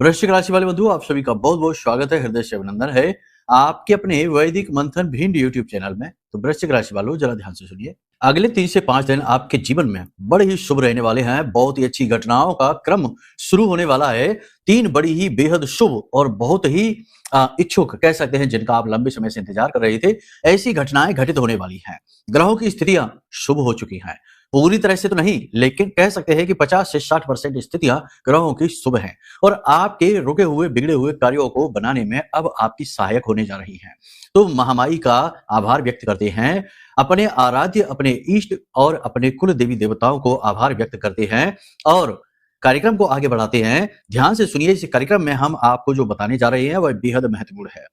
वृश्चिक राशि वाले बंधु, आप सभी का बहुत बहुत स्वागत है, हृदय से अभिनंदन है आपके अपने वैदिक मंथन भिंड यूट्यूब चैनल में। तो वृश्चिक राशि वालों, जरा ध्यान से सुनिए। अगले 3 से 5 दिन आपके जीवन में बड़े ही शुभ रहने वाले हैं। बहुत ही अच्छी घटनाओं का क्रम शुरू होने वाला है। 3 बड़ी ही बेहद शुभ और बहुत ही इच्छुक कह सकते हैं, जिनका आप लंबे समय से इंतजार कर रहे थे, ऐसी घटनाएं घटित होने वाली हैं। ग्रहों की स्थितियां शुभ हो चुकी हैं। पूरी तरह से तो नहीं, लेकिन कह सकते हैं कि 50 से 60% स्थितियां ग्रहों की शुभ हैं और आपके रुके हुए बिगड़े हुए कार्यों को बनाने में अब आपकी सहायक होने जा रही हैं। तो महामाई का आभार व्यक्त करते हैं, अपने आराध्य, अपने इष्ट और अपने कुल देवी देवताओं को आभार व्यक्त करते हैं और कार्यक्रम को आगे बढ़ाते हैं। ध्यान से सुनिए, इस कार्यक्रम में हम आपको जो बताने जा रहे हैं वह बेहद महत्वपूर्ण है।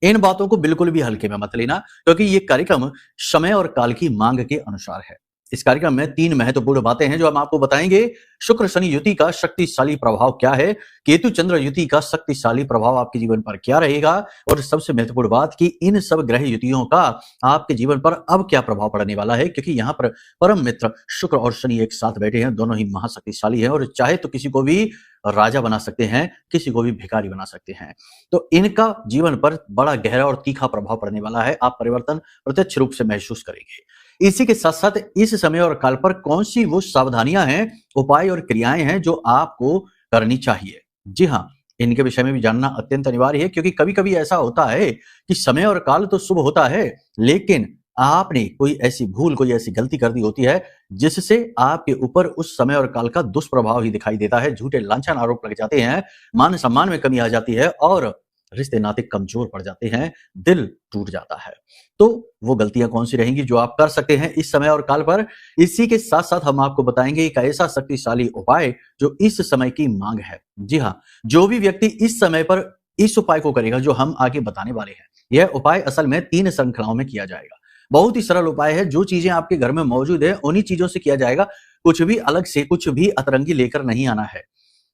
इन बातों को बिल्कुल भी हल्के में मत लेना, क्योंकि ये कार्यक्रम समय और काल की मांग के अनुसार है। इस कार्यक्रम में 3 महत्वपूर्ण बातें हैं जो हम आपको बताएंगे। शुक्र शनि युति का शक्तिशाली प्रभाव क्या है, केतु चंद्र युति का शक्तिशाली प्रभाव आपके जीवन पर क्या रहेगा, और सबसे महत्वपूर्ण बात कि इन सब ग्रह युतियों का आपके जीवन पर अब क्या प्रभाव पड़ने वाला है, क्योंकि यहाँ पर परम मित्र शुक्र और शनि एक साथ बैठे हैं। दोनों ही महाशक्तिशाली हैं और चाहे तो किसी को भी राजा बना सकते हैं, किसी को भी भिखारी बना सकते हैं। तो इनका जीवन पर बड़ा गहरा और तीखा प्रभाव पड़ने वाला है। आप परिवर्तन प्रत्यक्ष रूप से महसूस करेंगे। इसी के साथ साथ इस समय और काल पर कौन सी वो सावधानियां हैं, उपाय और क्रियाएं हैं जो आपको करनी चाहिए। जी हाँ, इनके विषय में भी जानना अत्यंत अनिवार्य है, क्योंकि कभी कभी ऐसा होता है कि समय और काल तो शुभ होता है, लेकिन आपने कोई ऐसी भूल, कोई ऐसी गलती कर दी होती है जिससे आपके ऊपर उस समय और काल का दुष्प्रभाव ही दिखाई देता है। झूठे लांछन आरोप लग जाते हैं, मान सम्मान में कमी आ जाती है और रिश्ते नाते कमजोर पड़ जाते हैं, दिल टूट जाता है। तो वो गलतियां कौन सी रहेंगी जो आप कर सकते हैं इस समय और काल पर। इसी के साथ साथ हम आपको बताएंगे एक ऐसा शक्तिशाली उपाय जो इस समय की मांग है। जी हाँ, जो भी व्यक्ति इस समय पर इस उपाय को करेगा जो हम आगे बताने वाले हैं, यह उपाय असल में 3 श्रृंखलाओं में किया जाएगा। बहुत ही सरल उपाय है। जो चीजें आपके घर में मौजूद है उन्हीं चीजों से किया जाएगा। कुछ भी अलग से, कुछ भी अतरंगी लेकर नहीं आना है।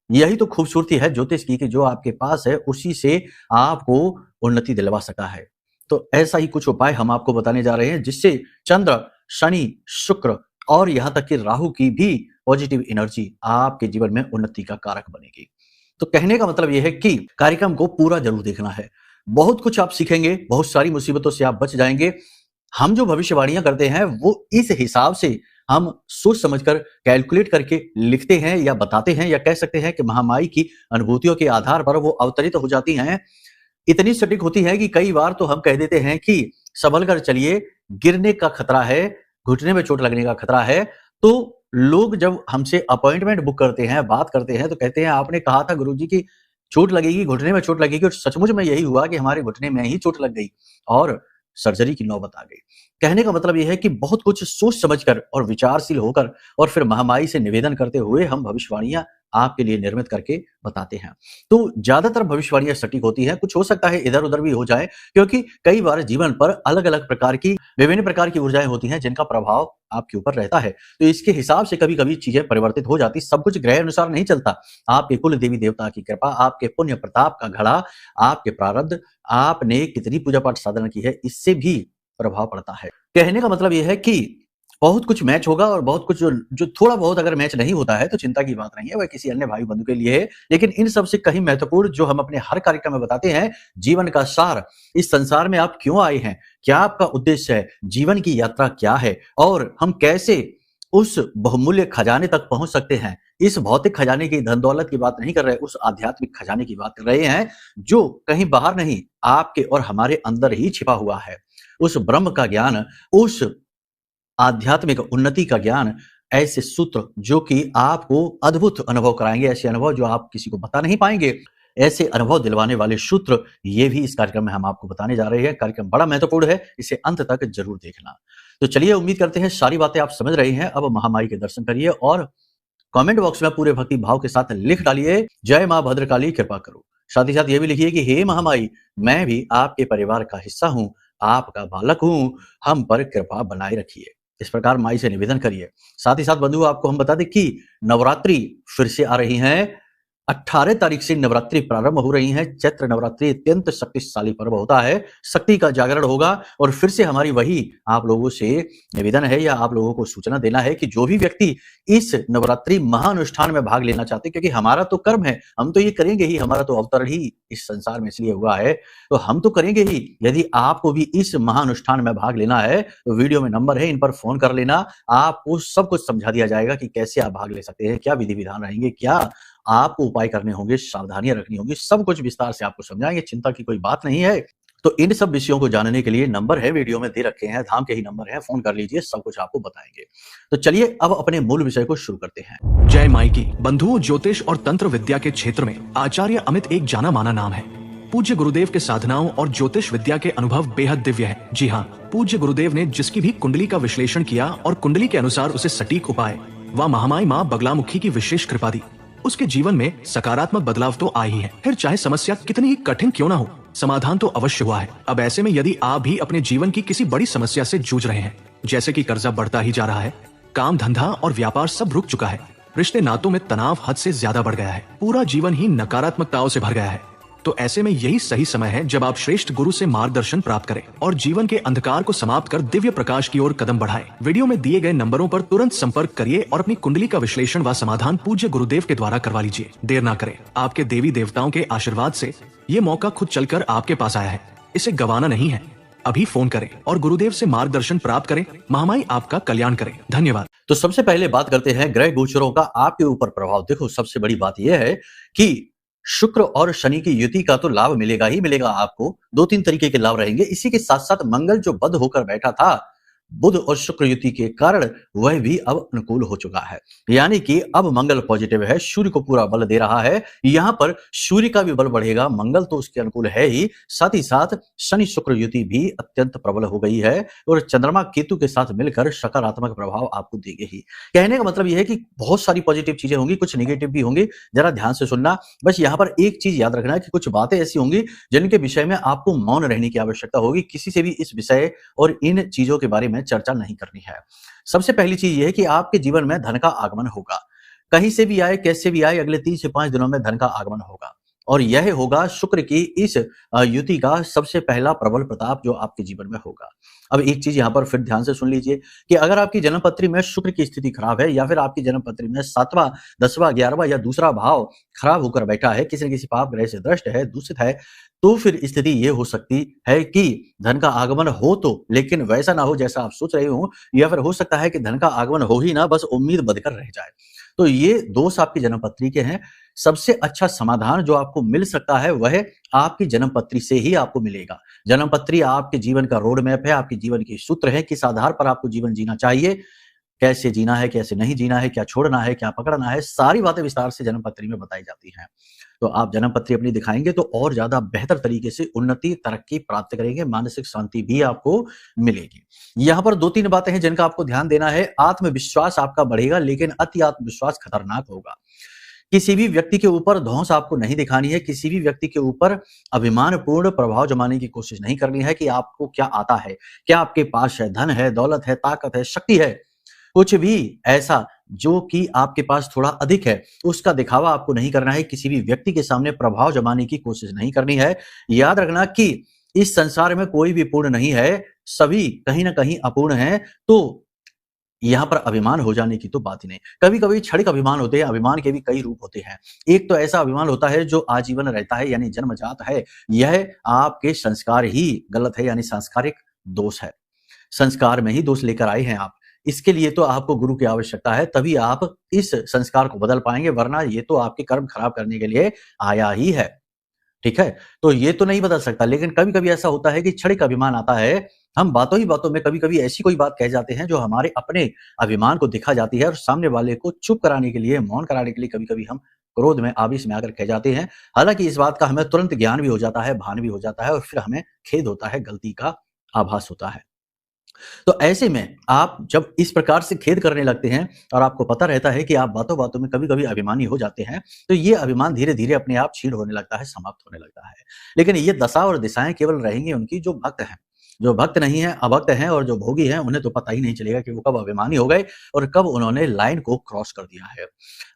यही तो खूबसूरती है ज्योतिष की कि जो आपके पास है उसी से आपको उन्नति दिलवा सकता है। तो ऐसा ही कुछ उपाय हम आपको बताने जा रहे हैं, जिससे चंद्र, शनि, शुक्र और यहां तक कि राहु की भी पॉजिटिव एनर्जी आपके जीवन में उन्नति का कारक बनेगी। तो कहने का मतलब यह है कि कार्यक्रम को पूरा जरूर देखना है। बहुत कुछ आप सीखेंगे, बहुत सारी मुसीबतों से आप बच जाएंगे। हम जो भविष्यवाणियां करते हैं वो इस हिसाब से हम सोच समझकर कैलकुलेट करके लिखते हैं या बताते हैं, या कह सकते हैं कि महामाई की अनुभूतियों के आधार पर वो अवतरित हो जाती हैं। इतनी सटीक होती है कि कई बार तो हम कह देते हैं कि संभल कर चलिए, गिरने का खतरा है, घुटने में चोट लगने का खतरा है। तो लोग जब हमसे अपॉइंटमेंट बुक करते हैं, बात करते हैं, तो कहते हैं आपने कहा था गुरुजी की चोट लगेगी, घुटने में चोट लगेगी, और सचमुच में यही हुआ कि हमारे घुटने में ही चोट लग गई और सर्जरी की नौबत आ गई। कहने का मतलब यह है कि बहुत कुछ सोच समझकर और विचारशील होकर और फिर महामाई से निवेदन करते हुए हम भविष्यवाणियां आपके लिए निर्मित करके बताते हैं। तो ज्यादातर भविष्यवाणियां सटीक होती हैं। कुछ हो सकता है इधर उधर भी हो जाए, क्योंकि कई बार जीवन पर अलग अलग प्रकार की, विभिन्न प्रकार की ऊर्जाएं होती हैं जिनका प्रभाव आपके ऊपर रहता है। तो इसके हिसाब से कभी कभी चीजें परिवर्तित हो जाती। सब कुछ ग्रह अनुसार नहीं चलता। आपके कुल देवी देवता की कृपा, आपके पुण्य प्रताप का घड़ा, आपके प्रारब्ध, आपने कितनी पूजा पाठ साधना की है, इससे भी प्रभाव पड़ता है। कहने का मतलब यह है कि बहुत कुछ मैच होगा और बहुत कुछ जो थोड़ा बहुत अगर मैच नहीं होता है तो चिंता की बात नहीं है, वह किसी अन्य भाई बंधु के लिए है। लेकिन इन सब से कहीं महत्वपूर्ण जो हम अपने हर कार्यक्रम में बताते हैं, जीवन का सार, इस संसार में आप क्यों आए हैं, क्या आपका उद्देश्य है, जीवन की यात्रा क्या है और हम कैसे उस बहुमूल्य खजाने तक पहुंच सकते हैं। इस भौतिक खजाने की, धन दौलत की बात नहीं कर रहे, उस आध्यात्मिक खजाने की बात कर रहे हैं जो कहीं बाहर नहीं, आपके और हमारे अंदर ही छिपा हुआ है। उस ब्रह्म का ज्ञान, उस आध्यात्मिक उन्नति का ज्ञान, ऐसे सूत्र जो कि आपको अद्भुत अनुभव कराएंगे, ऐसे अनुभव जो आप किसी को बता नहीं पाएंगे, ऐसे अनुभव दिलवाने वाले सूत्र, ये भी इस कार्यक्रम में हम आपको बताने जा रहे हैं। कार्यक्रम बड़ा महत्वपूर्ण है, इसे अंत तक जरूर देखना। तो चलिए, उम्मीद करते हैं सारी बातें आप समझ रहे हैं। अब महामाई के दर्शन करिए और कमेंट बॉक्स में पूरे भक्ति भाव के साथ लिख डालिए, जय मां भद्रकाली कृपा करो। साथ ही साथ ये भी लिखिए कि हे महामाई, मैं भी आपके परिवार का हिस्सा हूं, आपका बालक हूं, हम पर कृपा बनाए रखिए। इस प्रकार माई से निवेदन करिए। साथ ही साथ बंधु, आपको हम बता दें कि नवरात्रि फिर से आ रही हैं। 18 तारीख से नवरात्रि प्रारंभ हो रही हैं। चैत्र नवरात्रि अत्यंत शक्तिशाली पर्व होता है। शक्ति का जागरण होगा और फिर से हमारी वही आप लोगों से निवेदन है या आप लोगों को सूचना देना है कि जो भी व्यक्ति इस नवरात्रि महाअनुष्ठान में भाग लेना चाहते हैं, क्योंकि हमारा तो कर्म है, हम तो ये करेंगे ही, हमारा तो अवतरण ही इस संसार में इसलिए हुआ है, तो हम तो करेंगे ही। यदि आपको भी इस महाअनुष्ठान में भाग लेना है तो वीडियो में नंबर है, इन पर फोन कर लेना। आपको सब कुछ समझा दिया जाएगा कि कैसे आप भाग ले सकते हैं, क्या विधि विधान रहेंगे, क्या आपको उपाय करने होंगे, सावधानियां रखनी होंगी, सब कुछ विस्तार से आपको समझाएंगे। चिंता की कोई बात नहीं है। तो इन सब विषयों को जानने के लिए नंबर है, वीडियो में दे रखे हैं, धाम के ही नंबर है, फोन कर लीजिए, सब कुछ आपको बताएंगे। तो चलिए अब अपने मूल विषय को शुरू करते हैं। जय माई की। बंधुओं, ज्योतिष और तंत्र विद्या के क्षेत्र में आचार्य अमित एक जाना माना नाम है। पूज्य गुरुदेव के साधनाओं और ज्योतिष विद्या के अनुभव बेहद दिव्य है। जी हाँ, पूज्य गुरुदेव ने जिसकी भी कुंडली का विश्लेषण किया और कुंडली के अनुसार उसे सटीक उपाय व महामाई माँ बगलामुखी की विशेष कृपा दी, उसके जीवन में सकारात्मक बदलाव तो आए ही है। फिर चाहे समस्या कितनी ही कठिन क्यों ना हो, समाधान तो अवश्य हुआ है। अब ऐसे में यदि आप भी अपने जीवन की किसी बड़ी समस्या से जूझ रहे हैं, जैसे कि कर्जा बढ़ता ही जा रहा है, काम धंधा और व्यापार सब रुक चुका है, रिश्ते नातों में तनाव हद से ज्यादा बढ़ गया है, पूरा जीवन ही नकारात्मकताओं से भर गया है, तो ऐसे में यही सही समय है जब आप श्रेष्ठ गुरु से मार्गदर्शन प्राप्त करें और जीवन के अंधकार को समाप्त कर दिव्य प्रकाश की ओर कदम बढ़ाएं। वीडियो में दिए गए नंबरों पर तुरंत संपर्क करिए और अपनी कुंडली का विश्लेषण व समाधान पूज्य गुरुदेव के द्वारा करवा लीजिए। देर ना करें, आपके देवी देवताओं के आशीर्वाद से ये मौका खुद चलकर आपके पास आया है, इसे गंवाना नहीं है। अभी फोन करें और गुरुदेव से मार्गदर्शन प्राप्त करें। महामाई आपका कल्याण करें। धन्यवाद। तो सबसे पहले बात करते हैं ग्रह गोचरों का आपके ऊपर प्रभाव। देखो, सबसे बड़ी बात यह है कि शुक्र और शनि की युति का तो लाभ मिलेगा ही मिलेगा आपको। 2-3 तरीके के लाभ रहेंगे। इसी के साथ साथ मंगल जो बद्ध होकर बैठा था, बुध और शुक्र युति के कारण वह भी अब अनुकूल हो चुका है, यानी कि अब मंगल पॉजिटिव है, सूर्य को पूरा बल दे रहा है। यहां पर सूर्य का भी बल बढ़ेगा, मंगल तो उसके अनुकूल है ही, साथ ही साथ शनि शुक्र युति भी अत्यंत प्रबल हो गई है और चंद्रमा केतु के साथ मिलकर सकारात्मक प्रभाव आपको देगी ही। कहने का मतलब यह है कि बहुत सारी पॉजिटिव चीजें होंगी, कुछ निगेटिव भी होंगी, जरा ध्यान से सुनना। बस यहाँ पर एक चीज याद रखना है कि कुछ बातें ऐसी होंगी जिनके विषय में आपको मौन रहने की आवश्यकता होगी, किसी से भी इस विषय और इन चीजों के बारे में चर्चा नहीं करनी है। सबसे पहली चीज यह है कि आपके जीवन में धन का आगमन होगा, कहीं से भी आए, कैसे भी आए, अगले 3 से 5 दिनों में धन का आगमन होगा और यह होगा शुक्र की इस युति का सबसे पहला प्रबल प्रताप जो आपके जीवन में होगा। अब एक चीज यहां पर फिर ध्यान से सुन लीजिए कि अगर आपकी जन्म पत्री में शुक्र की स्थिति खराब है या फिर आपकी जन्म पत्री में 7वां, 10वां, 11वां या दूसरा भाव खराब होकर बैठा है, किसी न किसी पाप ग्रह से दृष्ट है, दूषित है, तो फिर स्थिति ये हो सकती है कि धन का आगमन हो तो, लेकिन वैसा ना हो जैसा आप सोच रहे हो, या फिर हो सकता है कि धन का आगमन हो ही ना, बस उम्मीद बंधकर रह जाए। तो ये दोष आपकी जन्म पत्री के हैं। सबसे अच्छा समाधान जो आपको मिल सकता है वह आपकी जन्म पत्री से ही आपको मिलेगा। जन्म पत्री आपके जीवन का रोड मैप है, आपके जीवन के सूत्र है, किस आधार पर आपको जीवन जीना चाहिए, कैसे जीना है, कैसे नहीं जीना है, क्या छोड़ना है, क्या पकड़ना है, सारी बातें विस्तार से जन्म पत्री में बताई जाती हैं। तो आप जन्म पत्री अपनी दिखाएंगे तो और ज्यादा बेहतर तरीके से उन्नति, तरक्की प्राप्त करेंगे, मानसिक शांति भी आपको मिलेगी। यहाँ पर 2-3 बातें हैं जिनका आपको ध्यान देना है। आत्मविश्वास आपका बढ़ेगा, लेकिन अति आत्मविश्वास खतरनाक होगा। किसी भी व्यक्ति के ऊपर धौंस आपको नहीं दिखानी है, किसी भी व्यक्ति के ऊपर अभिमानपूर्ण प्रभाव जमाने की कोशिश नहीं करनी है कि आपको क्या आता है, क्या आपके पास है, धन है, दौलत है, ताकत है, शक्ति है, कुछ भी ऐसा जो कि आपके पास थोड़ा अधिक है, उसका दिखावा आपको नहीं करना है। किसी भी व्यक्ति के सामने प्रभाव जमाने की कोशिश नहीं करनी है। याद रखना कि इस संसार में कोई भी पूर्ण नहीं है, सभी कहीं ना कहीं अपूर्ण हैं। तो यहाँ पर अभिमान हो जाने की तो बात ही नहीं। कभी-कभी क्षणिक अभिमान होते हैं, अभिमान के भी कई रूप होते हैं। एक तो ऐसा अभिमान होता है जो आजीवन रहता है, यानी जन्मजात है। यह आपके संस्कार ही गलत है, यानी सांस्कारिक दोष है। संस्कार में ही दोष लेकर आए हैं आप। इसके लिए तो आपको गुरु की आवश्यकता है, तभी आप इस संस्कार को बदल पाएंगे, वरना ये तो आपके कर्म खराब करने के लिए आया ही है। ठीक है, तो ये तो नहीं बदल सकता। लेकिन कभी-कभी ऐसा होता है कि क्षणिक अभिमान आता है। हम बातों ही बातों में कभी-कभी ऐसी कोई बात कह जाते हैं जो हमारे अपने अभिमान को दिखा जाती है और सामने वाले को चुप कराने के लिए, मौन कराने के लिए कभी-कभी हम क्रोध में, आवेश में आकर कह जाते हैं। हालांकि इस बात का हमें तुरंत ज्ञान भी हो जाता है, भान भी हो जाता है और फिर हमें खेद होता है, गलती का आभास होता है। तो ऐसे में आप जब इस प्रकार से खेद करने लगते हैं और आपको पता रहता है कि आप बातों बातों में कभी-कभी अभिमानी हो जाते हैं, तो ये अभिमान धीरे-धीरे अपने आप क्षीण होने लगता है, समाप्त होने लगता है। लेकिन ये दशा और दिशाएं केवल रहेंगी उनकी जो भक्त हैं। जो भक्त नहीं है, अभक्त हैं और जो भोगी हैं, उन्हें तो पता ही नहीं चलेगा कि वो कब अभिमानी हो गए और कब उन्होंने लाइन को क्रॉस कर दिया है।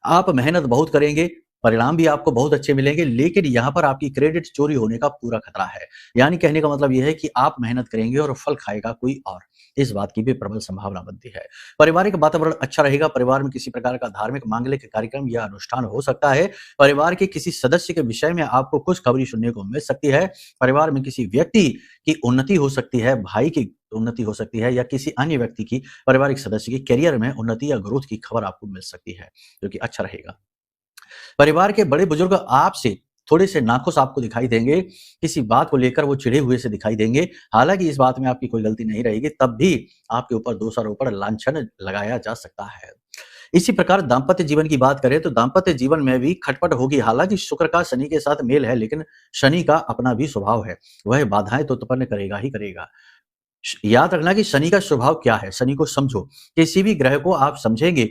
आप मेहनत बहुत करेंगे, परिणाम भी आपको बहुत अच्छे मिलेंगे, लेकिन यहाँ पर आपकी क्रेडिट चोरी होने का पूरा खतरा है। यानी कहने का मतलब ये है कि आप मेहनत करेंगे और फल खाएगा कोई और। इस बात की भी प्रबल संभावना बनती है। पारिवारिक वातावरण अच्छा रहेगा, परिवार में किसी प्रकार का धार्मिक, मांगलिक कार्यक्रम या अनुष्ठान हो सकता है। परिवार के किसी सदस्य के विषय में आपको खुशखबरी सुनने को मिल सकती है। परिवार में किसी व्यक्ति की उन्नति हो सकती है, भाई की उन्नति हो सकती है या किसी अन्य व्यक्ति की, पारिवारिक सदस्य की करियर में उन्नति या ग्रोथ की खबर आपको मिल सकती है, जो कि अच्छा रहेगा। परिवार के बड़े बुजुर्ग आपसे थोड़े से नाखुश आपको दिखाई देंगे, किसी बात को लेकर वो चिढ़े हुए से दिखाई देंगे। हालाँकि इस बात में आपकी कोई गलती नहीं रहेगी, तब भी आपके ऊपर दोषारोपण, लांछन लगाया जा सकता है। इसी प्रकार दाम्पत्य जीवन की बात करें तो दाम्पत्य जीवन में भी खटपट होगी। हालाँकि शुक्र का शनि के साथ मेल है, लेकिन शनि का अपना भी स्वभाव है। वह बाधाएँ तो उत्पन्न करेगा ही करेगा। याद रखना कि शनि का स्वभाव क्या है, शनि को समझो। किसी भी ग्रह को आप समझेंगे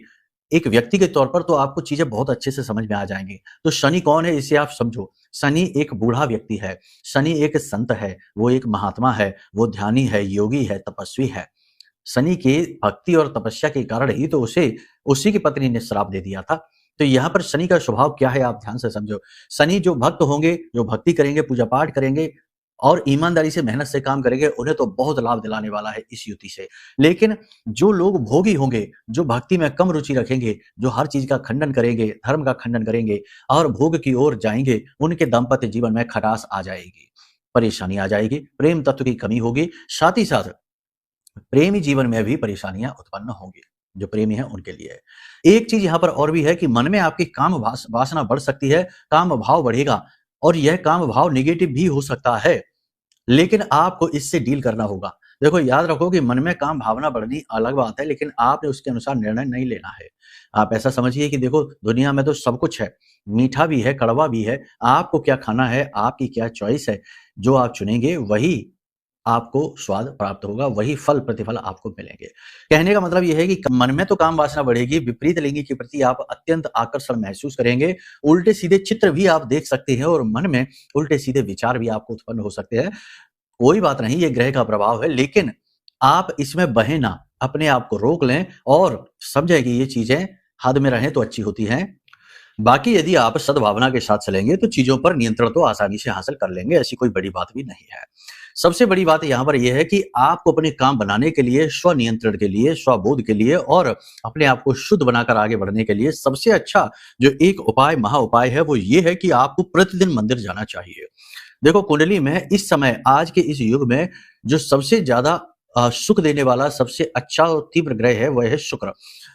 एक व्यक्ति के तौर पर तो आपको चीजें बहुत अच्छे से समझ में आ जाएंगी। तो शनि कौन है इसे आप समझो। शनि एक बूढ़ा व्यक्ति है, शनि एक संत है, वो एक महात्मा है, वो ध्यानी है, योगी है, तपस्वी है। शनि के भक्ति और तपस्या के कारण ही तो उसे उसी की पत्नी ने श्राप दे दिया था। तो यहाँ पर शनि का स्वभाव क्या है आप ध्यान से समझो। शनि जो भक्त होंगे, जो भक्ति करेंगे, पूजा पाठ करेंगे और ईमानदारी से मेहनत से काम करेंगे, उन्हें तो बहुत लाभ दिलाने वाला है इस युति से। लेकिन जो लोग भोगी होंगे, जो भक्ति में कम रुचि रखेंगे, जो हर चीज का खंडन करेंगे, धर्म का खंडन करेंगे और भोग की ओर जाएंगे, उनके दाम्पत्य जीवन में खटास आ जाएगी, परेशानी आ जाएगी, प्रेम तत्व की कमी होगी। साथ ही साथ प्रेमी जीवन में भी परेशानियां उत्पन्न होंगी, जो प्रेमी हैं उनके लिए। एक चीज यहाँ पर और भी है कि मन में आपकी काम वासना बढ़ सकती है, काम भाव बढ़ेगा और यह काम भाव नेगेटिव भी हो सकता है, लेकिन आपको इससे डील करना होगा। देखो याद रखो कि मन में काम भावना बढ़नी अलग बात है, लेकिन आपने उसके अनुसार निर्णय नहीं लेना है। आप ऐसा समझिए कि देखो दुनिया में तो सब कुछ है, मीठा भी है, कड़वा भी है। आपको क्या खाना है, आपकी क्या चॉइस है, जो आप चुनेंगे वही आपको स्वाद प्राप्त होगा, वही फल प्रतिफल आपको मिलेंगे। कहने का मतलब यह है कि मन में तो काम वासना बढ़ेगी, विपरीत लिंगी के प्रति आप अत्यंत आकर्षण महसूस करेंगे, उल्टे सीधे चित्र भी आप देख सकते हैं और मन में उल्टे सीधे विचार भी आपको उत्पन्न हो सकते हैं। कोई बात नहीं, ये ग्रह का प्रभाव है, लेकिन आप इसमें बहें ना, अपने आप को रोक लें और समझें कि ये चीजें हद में रहें तो अच्छी होती हैं। बाकी यदि आप सद्भावना के साथ चलेंगे तो चीजों पर नियंत्रण तो आसानी से हासिल कर लेंगे, ऐसी कोई बड़ी बात भी नहीं है। सबसे बड़ी बात यहाँ पर यह है कि आपको अपने काम बनाने के लिए, स्व नियंत्रण के लिए, स्वबोध के लिए और अपने आप को शुद्ध बनाकर आगे बढ़ने के लिए सबसे अच्छा जो एक उपाय, महा उपाय है, वो ये है कि आपको प्रतिदिन मंदिर जाना चाहिए। देखो कुंडली में इस समय, आज के इस युग में जो सबसे ज्यादा सुख देने वाला सबसे अच्छा और तीव्र ग्रह है वह है शुक्र।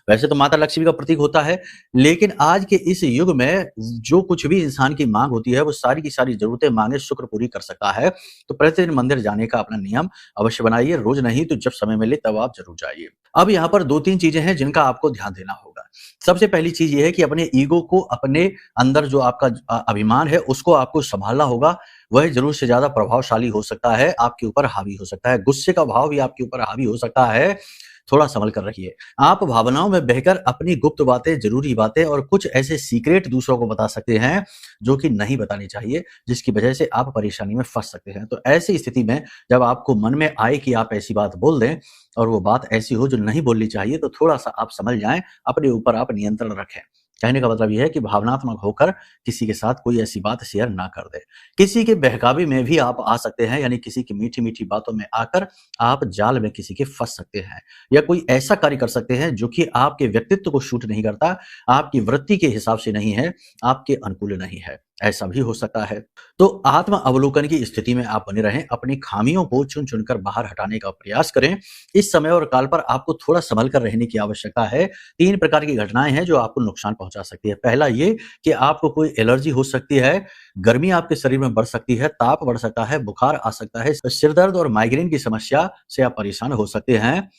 वैसे तो माता लक्ष्मी का प्रतीक होता है, लेकिन आज के इस युग में जो कुछ भी इंसान की मांग होती है वो सारी की सारी जरूरतें, मांगे शुक्र पूरी कर सकता है। तो प्रतिदिन मंदिर जाने का अपना नियम अवश्य बनाइए, रोज नहीं तो जब समय मिले तब आप जरूर जाइए। अब यहाँ पर 2-3 चीजें हैं जिनका आपको ध्यान देना होगा। सबसे पहली चीज ये है कि अपने ईगो को, अपने अंदर जो आपका अभिमान है उसको आपको संभालना होगा। वह जरूर से ज्यादा प्रभावशाली हो सकता है, आपके ऊपर हावी हो सकता है, गुस्से का भाव भी आपके ऊपर हावी हो सकता है। थोड़ा संभल कर रखिए। आप भावनाओं में बहकर अपनी गुप्त बातें, जरूरी बातें और कुछ ऐसे सीक्रेट दूसरों को बता सकते हैं जो कि नहीं बतानी चाहिए, जिसकी वजह से आप परेशानी में फंस सकते हैं। तो ऐसी स्थिति में जब आपको मन में आए कि आप ऐसी बात बोल दें और वो बात ऐसी हो जो नहीं बोलनी चाहिए, तो थोड़ा सा आप संभल जाएं, अपने ऊपर आप नियंत्रण रखें। कहने का मतलब यह है कि भावनात्मक होकर किसी के साथ कोई ऐसी बात शेयर ना कर दे। किसी के बहकावे में भी आप आ सकते हैं, यानी किसी की मीठी मीठी बातों में आकर आप जाल में किसी के फंस सकते हैं, या कोई ऐसा कार्य कर सकते हैं जो कि आपके व्यक्तित्व को शूट नहीं करता, आपकी वृत्ति के हिसाब से नहीं है, आपके अनुकूल नहीं है। ऐसा भी हो सकता है। तो आत्म अवलोकन की स्थिति में आप बने रहें, अपनी खामियों को चुन चुनकर बाहर हटाने का प्रयास करें। इस समय और काल पर आपको थोड़ा संभल कर रहने की आवश्यकता है। 3 प्रकार की घटनाएं हैं जो आपको नुकसान पहुंचा सकती है। पहला ये कि आपको कोई एलर्जी हो सकती है, गर्मी आपके शरीर में बढ़ सकती है, ताप बढ़ सकता है, बुखार आ सकता है, सिर दर्द और माइग्रेन की समस्या से आप परेशान हो सकते हैं।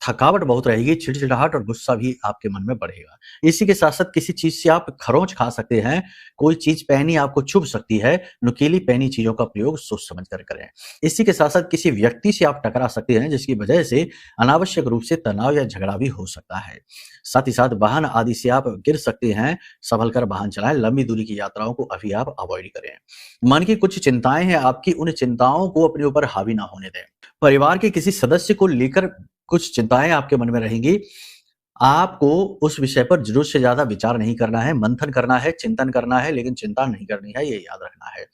थकावट बहुत रहेगी, चिड़चिड़ाहट और गुस्सा भी आपके मन में बढ़ेगा। इसी के साथ-साथ किसी चीज़ से आप खरोंच खा सकते हैं, कोई चीज़ पहनी आपको चुभ सकती है, नुकीली पहनी चीज़ों का प्रयोग सोच समझ कर करें। इसी के साथ-साथ किसी व्यक्ति से आप टकरा सकते हैं, जिसकी वजह से अनावश्यक रूप से तनाव या झगड़ा भी हो सकता है। साथ ही साथ वाहन आदि से आप गिर सकते हैं, संभल कर वाहन चलाएं, लंबी दूरी की यात्राओं को अभी आप अवॉइड करें। मन की कुछ चिंताएं हैं आपकी, उन चिंताओं को अपने ऊपर हावी ना होने दें। परिवार के किसी सदस्य को लेकर कुछ चिंताएं आपके मन में रहेंगी, आपको उस विषय पर ज़रूरत से ज़्यादा विचार नहीं करना है, मंथन करना है, चिंतन करना है, लेकिन चिंता नहीं करनी है, ये याद रखना है।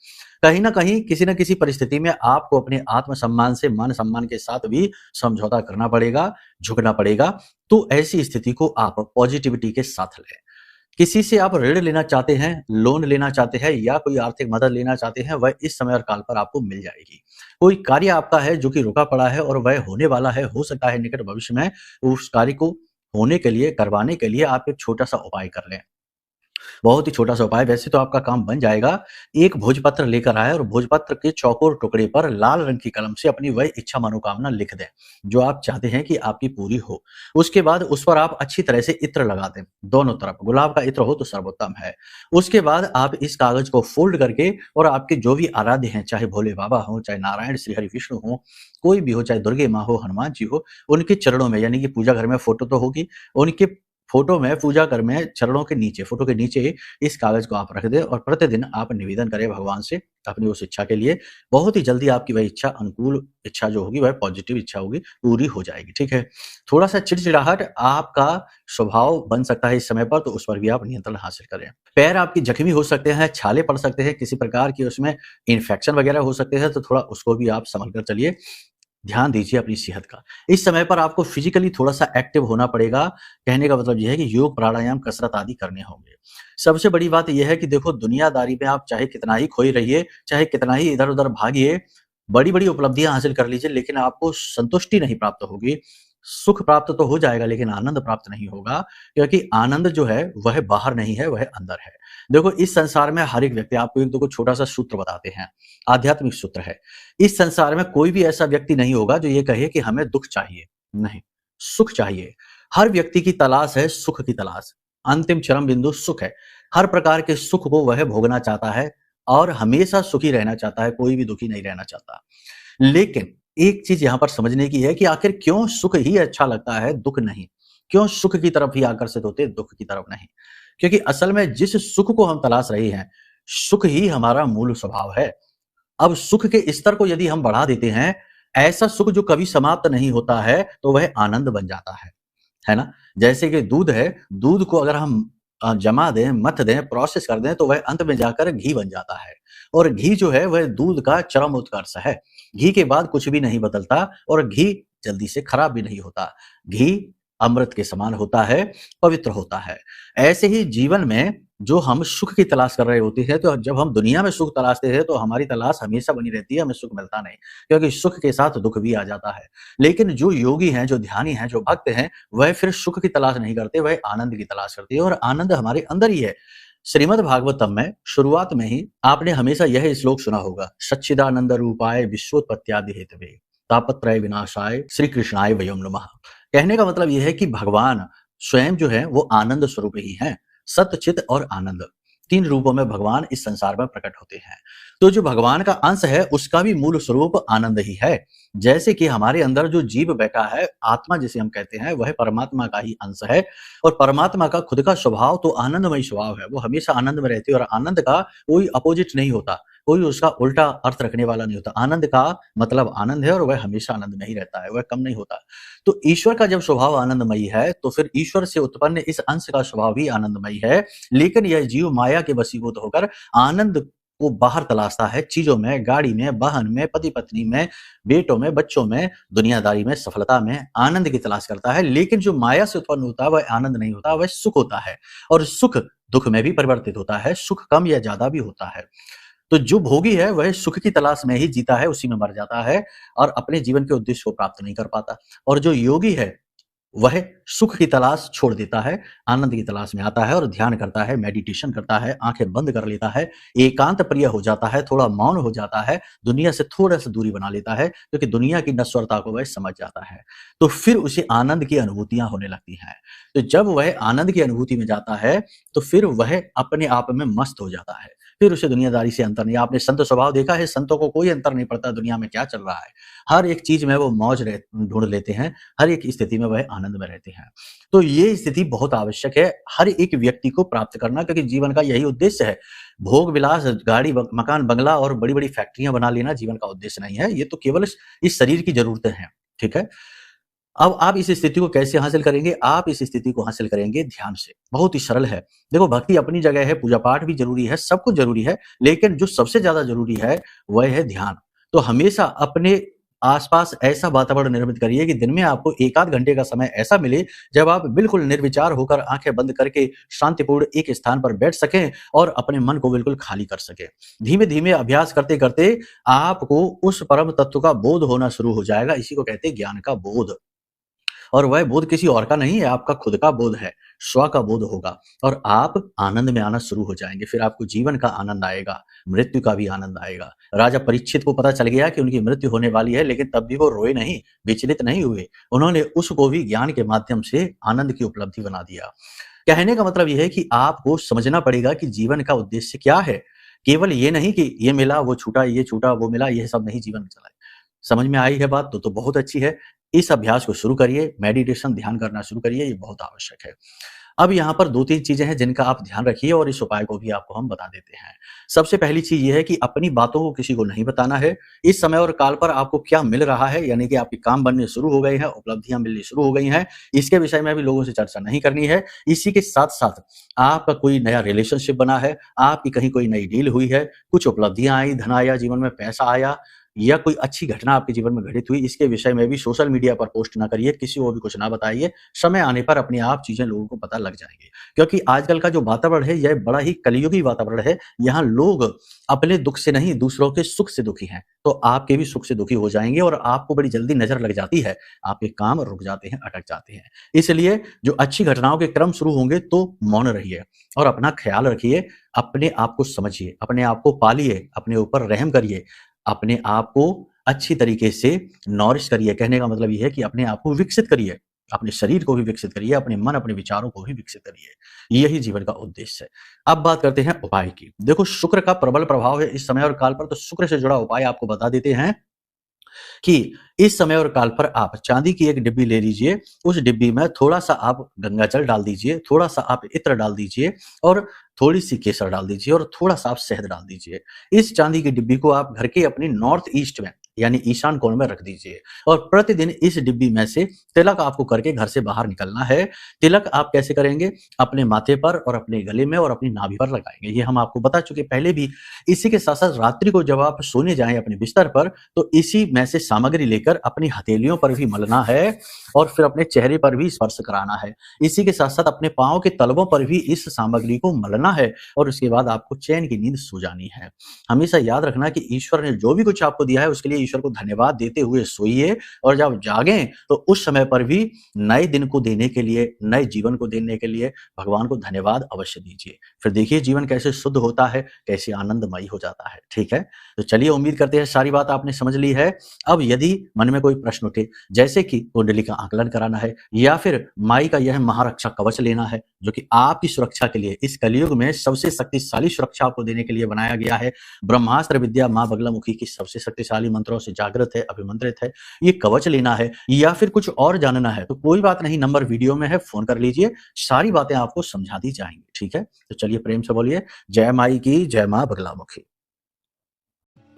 कहीं न कहीं, किसी न किसी परिस्थिति में आपको अपने आत्म-सम्मान से, मान-सम्मान के साथ भी समझौता करना पड़ेगा, झुकना पड़ेगा। तो ऐसी स्थिति को आप पॉज़िटिविटी के साथ लें। किसी से आप ऋण लेना चाहते हैं, लोन लेना चाहते हैं या कोई आर्थिक मदद लेना चाहते हैं, वह इस समय और काल पर आपको मिल जाएगी। कोई कार्य आपका है जो कि रुका पड़ा है और वह होने वाला है, हो सकता है निकट भविष्य में उस कार्य को होने के लिए, करवाने के लिए आप एक छोटा-सा उपाय कर लें। बहुत ही छोटा-सा उपाय, वैसे तो आपका काम बन जाएगा। एक भोजपत्र लेकर आएँ और भोजपत्र के चौकोर टुकड़े पर लाल रंग की कलम से अपनी वह इच्छा मनोकामना लिख दें, जो आप चाहते हैं कि आपकी पूरी हो। उसके बाद उस पर आप अच्छी तरह से इत्र लगा दें, दोनों तरफ। गुलाब का इत्र हो तो सर्वोत्तम है। उसके बाद आप इस कागज़ को फ़ोल्ड करके और आपके जो भी आराध्य हैं, चाहे भोले बाबा हों, चाहे नारायण, श्री हरि विष्णु हों, कोई भी हो, चाहे दुर्गे माँ हो, हनुमान जी हो, उनके चरणों में, यानी कि पूजा घर में फ़ोटो तो होगी, उनके फ़ोटो में, पूजा घर में, चरणों के नीचे, फ़ोटो के नीचे इस कागज़ को आप रख दें और प्रतिदिन आप निवेदन करें भगवान से अपनी उस इच्छा के लिए। बहुत ही जल्दी आपकी वह इच्छा, अनुकूल इच्छा जो होगी, वह पॉज़िटिव इच्छा होगी, पूरी हो जाएगी, ठीक है? थोड़ा-सा चिड़चिड़ाहट आपका स्वभाव बन सकता है इस समय पर, तो उस पर भी आप नियंत्रण हासिल करें। पैर आपके जख्मी हो सकते हैं, छाले पड़ सकते हैं, किसी प्रकार की उसमें इन्फेक्शन वगैरह हो सकते हैं, तो थोड़ा उसको भी आप सँभल कर चलिए। ध्यान दीजिए अपनी सेहत का। इस समय पर आपको फिज़िकली थोड़ा-सा एक्टिव होना पड़ेगा। कहने का मतलब ये है कि योग, प्राणायाम, कसरत आदि करने होंगे। सबसे बड़ी बात ये है कि देखो, दुनियादारी में आप चाहे कितना ही खोए रहिए, चाहे कितना ही इधर-उधर भागिए, बड़ी-बड़ी उपलब्धियाँ हासिल कर लीजिए, लेकिन आपको संतुष्टि नहीं प्राप्त होगी। सुख प्राप्त तो हो जाएगा, लेकिन आनंद प्राप्त नहीं होगा, क्योंकि आनंद जो है वह बाहर नहीं है, वह अंदर है। देखो, इस संसार में हर एक व्यक्ति, आपको एक देखो छोटा-सा सूत्र बताते हैं, आध्यात्मिक सूत्र है। इस संसार में कोई भी ऐसा व्यक्ति नहीं होगा जो ये कहे कि हमें दुःख चाहिए, नहीं, सुख चाहिए। हर व्यक्ति की तलाश है सुख की तलाश, अंतिम चरम बिंदु सुख है। हर प्रकार के सुख को वह भोगना चाहता है और हमेशा सुखी रहना चाहता है, कोई भी दुखी नहीं रहना चाहता। लेकिन एक चीज़ यहाँ पर समझने की है कि आखिर क्यों सुख ही अच्छा लगता है, दुःख नहीं? क्यों सुख की तरफ ही आकर्षित होते हैं, दुःख की तरफ नहीं? क्योंकि असल में जिस सुख को हम तलाश रहे हैं, सुख ही हमारा मूल स्वभाव है। अब सुख के स्तर को यदि हम बढ़ा देते हैं, ऐसा सुख जो कभी समाप्त नहीं होता है, तो वह आनंद बन जाता है ना? जैसे कि दूध है, दूध को अगर हम जमा दें, मथ दें, प्रोसेस कर दें, तो वह अंत में जाकर घी बन जाता है और घी जो है वह दूध का चरम उत्कर्ष है। घी के बाद कुछ भी नहीं बदलता और घी जल्दी से खराब भी नहीं होता। घी अमृत के समान होता है, पवित्र होता है। ऐसे ही जीवन में जो हम सुख की तलाश कर रहे होते हैं, तो जब हम दुनिया में सुख तलाशते हैं, तो हमारी तलाश हमेशा बनी रहती है, हमें सुख मिलता नहीं, क्योंकि सुख के साथ दुःख भी आ जाता है। लेकिन जो योगी हैं, जो ध्यानी हैं, जो भक्त हैं, वह फिर सुख की तलाश नहीं करते, वह आनंद की तलाश करते हैं और आनंद हमारे अंदर ही है। श्रीमद् भागवतम में शुरुआत में ही आपने हमेशा यह श्लोक सुना होगा, सच्चिदानंद रूपाय विश्वोत्पत्त्यादि हेतवे तापत्रय विनाशाय श्री कृष्णाय वयम नमः। कहने का मतलब यह है कि भगवान स्वयं जो है वो आनंद स्वरूप ही हैं। सत्य, चित और आनंद, 3 रूपों में भगवान इस संसार में प्रकट होते हैं। तो जो भगवान का अंश है, उसका भी मूल स्वरूप आनंद ही है। जैसे कि हमारे अंदर जो जीव बैठा है, आत्मा जिसे हम कहते हैं, वह परमात्मा का ही अंश है और परमात्मा का खुद का स्वभाव तो आनंदमय स्वभाव है। वो हमेशा आनंद में रहती है और आनंद का कोई अपोजिट नहीं होता, कोई उसका उल्टा अर्थ रखने वाला नहीं होता। आनंद का मतलब आनंद है और वह हमेशा आनंद में ही रहता है, वह कम नहीं होता। तो ईश्वर का जब स्वभाव आनंदमयी है, तो फिर ईश्वर से उत्पन्न इस अंश का स्वभाव भी आनंदमयी है। लेकिन यह जीव माया के वशीभूत होकर आनंद को बाहर तलाशता है, चीज़ों में, गाड़ी में, वाहन में, पति-पत्नी में, बेटों में, बच्चों में, दुनियादारी में, सफलता में आनंद की तलाश करता है। लेकिन जो माया से उत्पन्न होता है, वह आनंद नहीं होता, वह सुख होता है और सुख दुःख में भी परिवर्तित होता है, सुख कम या ज़्यादा भी होता है। तो जो भोगी है, वह सुख की तलाश में ही जीता है, उसी में मर जाता है और अपने जीवन के उद्देश्य को प्राप्त नहीं कर पाता। और जो योगी है, वह सुख की तलाश छोड़ देता है, आनंद की तलाश में आता है और ध्यान करता है, मेडिटेशन करता है, आँखें बंद कर लेता है, एकांत प्रिय हो जाता है, थोड़ा मौन हो जाता है, दुनिया से थोड़ा-सा दूरी बना लेता है, क्योंकि दुनिया की नश्वरता को वह समझ जाता है। तो फिर उसे आनंद की अनुभूतियाँ होने लगती हैं। तो जब वह आनंद की अनुभूति में जाता है, तो फिर वह अपने आप में मस्त हो जाता है। फिर उसे दुनियादारी से अंतर नहीं। आपने संत स्वभाव देखा है, संतों को कोई अंतर नहीं पड़ता दुनिया में क्या चल रहा है। हर एक चीज़ में वो मौज ढूँढ लेते हैं, हर एक स्थिति में वह आनंद में रहते हैं। तो ये स्थिति बहुत आवश्यक है हर एक व्यक्ति को प्राप्त करना, क्योंकि जीवन का यही उद्देश्य है। भोग विलास, गाड़ी, मकान, बंगला और बड़ी-बड़ी फैक्ट्रियाँ बना लेना जीवन का उद्देश्य नहीं है। ये तो केवल इस शरीर की ज़रूरतें हैं, ठीक है? अब आप इस स्थिति को कैसे हासिल करेंगे? आप इस स्थिति को हासिल करेंगे ध्यान से। बहुत ही सरल है। देखो, भक्ति अपनी जगह है, पूजा-पाठ भी ज़रूरी है, सब कुछ ज़रूरी है, लेकिन जो सबसे ज़्यादा ज़रूरी है, वह है ध्यान। तो हमेशा अपने आस-पास ऐसा वातावरण निर्मित करिए कि दिन में आपको 1 आध घंटे का समय ऐसा मिले, जब आप बिल्कुल निर्विचार होकर आँखें बंद करके शांतिपूर्ण एक स्थान पर बैठ सकें और अपने मन को बिल्कुल खाली कर सकें। धीमे-धीमे अभ्यास करते-करते आपको उस परम तत्व का बोध होना शुरू हो जाएगा। इसी को कहते हैं ज्ञान का बोध। और वह बोध किसी और का नहीं है, आपका खुद का बोध है, स्व का बोध होगा और आप आनंद में आना शुरू हो जाएँगे। फिर आपको जीवन का आनंद आएगा, मृत्यु का भी आनंद आएगा। राजा परीक्षित को पता चल गया कि उनकी मृत्यु होने वाली है, लेकिन तब भी वो रोए नहीं, विचलित नहीं हुए। उन्होंने उसको भी ज्ञान के माध्यम से आनंद की उपलब्धि बना दिया। कहने का मतलब ये है कि आपको समझना पड़ेगा कि जीवन का उद्देश्य क्या है। केवल ये नहीं कि ये मिला, वो छूटा, वो मिला, ये सब नहीं जीवन चला है। समझ में आई है बात तो बहुत अच्छी है। इस अभ्यास को शुरू करिए, मेडिटेशन ध्यान करना शुरू करिए, ये बहुत आवश्यक है। अब यहाँ पर 2-3 चीज़ें हैं जिनका आप ध्यान रखिए और इस उपाय को भी आपको हम बता देते हैं। सबसे पहली चीज़ ये है कि अपनी बातों को किसी को नहीं बताना है। इस समय और काल पर आपको क्या मिल रहा है, यानी कि आपके काम बनने शुरू हो गए हैं, उपलब्धियाँ मिलनी शुरू हो गई हैं, इसके विषय में भी लोगों से चर्चा नहीं करनी है। इसी के साथ-साथ आपका कोई नया रिलेशनशिप बना है, आपकी कहीं कोई नई डील हुई है, कुछ उपलब्धियाँ आई, धन आया, जीवन में पैसा आया या कोई अच्छी घटना आपके जीवन में घटित हुई, इसके विषय में भी सोशल मीडिया पर पोस्ट ना करिए, किसी को भी कुछ ना बताइए। समय आने पर अपने आप चीज़ें लोगों को पता लग जाएँगी। क्योंकि आजकल का जो वातावरण है, यह बड़ा ही कलियुगी वातावरण है। यहाँ लोग अपने दुःख से नहीं, दूसरों के सुख से दुखी हैं। तो आपके भी सुख से दुखी हो जाएँगे और आपको बड़ी जल्दी नज़र लग जाती है। आपके काम रुक जाते हैं, अटक जाते हैं। इसलिए जो अच्छी घटनाओं के क्रम शुरू होंगे तो मौन रहिए और अपना ख़्याल रखिए, अपने आप को समझिए, अपने आप को पालिए, अपने ऊपर रहम करिए, अपने आप को अच्छी तरीके से नॉरिश करिए। कहने का मतलब ये है कि अपने आप को विकसित करिए, अपने शरीर को भी विकसित करिए, अपने मन, अपने विचारों को भी विकसित करिए। यही जीवन का उद्देश्य है। अब बात करते हैं उपाय की। देखो, शुक्र का प्रबल प्रभाव है इस समय और काल पर, तो शुक्र से जुड़ा उपाय आपको बता देते हैं कि इस समय और काल पर आप चांदी की एक डिब्बी ले लीजिए, उस डिब्बी में थोड़ा-सा आप गंगाजल डाल दीजिए, थोड़ा-सा आप इत्र डाल दीजिए और थोड़ी-सी केसर डाल दीजिए और थोड़ा-सा आप शहद डाल दीजिए। इस चांदी की डिब्बी को आप घर के अपने नॉर्थ ईस्ट में यानी ईशान कोण में रख दीजिए और प्रतिदिन इस डिब्बी में से तिलक आपको करके घर से बाहर निकलना है। तिलक आप कैसे करेंगे? अपने माथे पर और अपने गले में और अपनी नाभि पर लगाएँगे। ये हम आपको बता चुके पहले भी। इसी के साथ-साथ रात्रि को जब आप सोने जाएँ अपने बिस्तर पर, तो इसी में से सामग्री लेकर अपनी हथेलियों पर भी मलना है और फिर अपने चेहरे पर भी स्पर्श कराना है। इसी के साथ-साथ अपने पाँव के तलवों पर भी इस सामग्री को मलना है और उसके बाद आपको चैन की नींद सो जानी है। हमेशा याद रखना कि ईश्वर ने जो भी कुछ आपको दिया है, उसके लिए ईश्वर को धन्यवाद देते हुए सोइए और जब जागें, तो उस समय पर भी नए दिन को देने के लिए, नए जीवन को देने के लिए भगवान को धन्यवाद अवश्य दीजिए। फिर देखिए जीवन कैसे शुद्ध होता है, कैसे आनंदमयी हो जाता है। ठीक है? तो चलिए, उम्मीद करते हैं सारी बात आपने समझ ली है। अब यदि मन में कोई प्रश्न उठे, जैसे कि कुंडली का आकलन कराना है या फिर माई का यह महारक्षा कवच लेना है, जो कि आपकी सुरक्षा के लिए इस कलयुग में सबसे शक्तिशाली सुरक्षा आपको देने के लिए बनाया गया है। ब्रह्मास्त्र विद्या माँ बगलामुखी की सबसे शक्तिशाली मंत्रों से जागृत है, अभिमंत्रित है। ये कवच लेना है या फिर कुछ और जानना है, तो कोई बात नहीं, नंबर वीडियो में है, फोन कर लीजिए, सारी बातें आपको समझा दी जाएंगी। ठीक है? तो चलिए प्रेम से बोलिए, जय माई की, जय माँ बगलामुखी।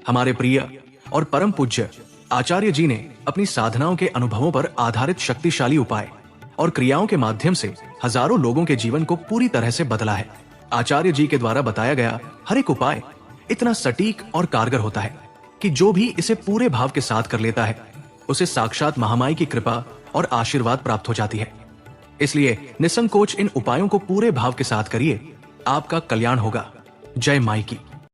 हमारे प्रिय और परम पूज्य आचार्य जी ने अपनी साधनाओं के अनुभवों पर आधारित शक्तिशाली उपाय और क्रियाओं के माध्यम से हजारों लोगों के जीवन को पूरी तरह से बदला है। आचार्य जी के द्वारा बताया गया हर एक उपाय इतना सटीक और कारगर होता है कि जो भी इसे पूरे भाव के साथ कर लेता है, उसे साक्षात महामाई की कृपा और आशीर्वाद प्राप्त हो जाती है। इसलिए निसंकोच इन उपायों को पूरे भाव के साथ करिए, आपका कल्याण होगा। जय माई की।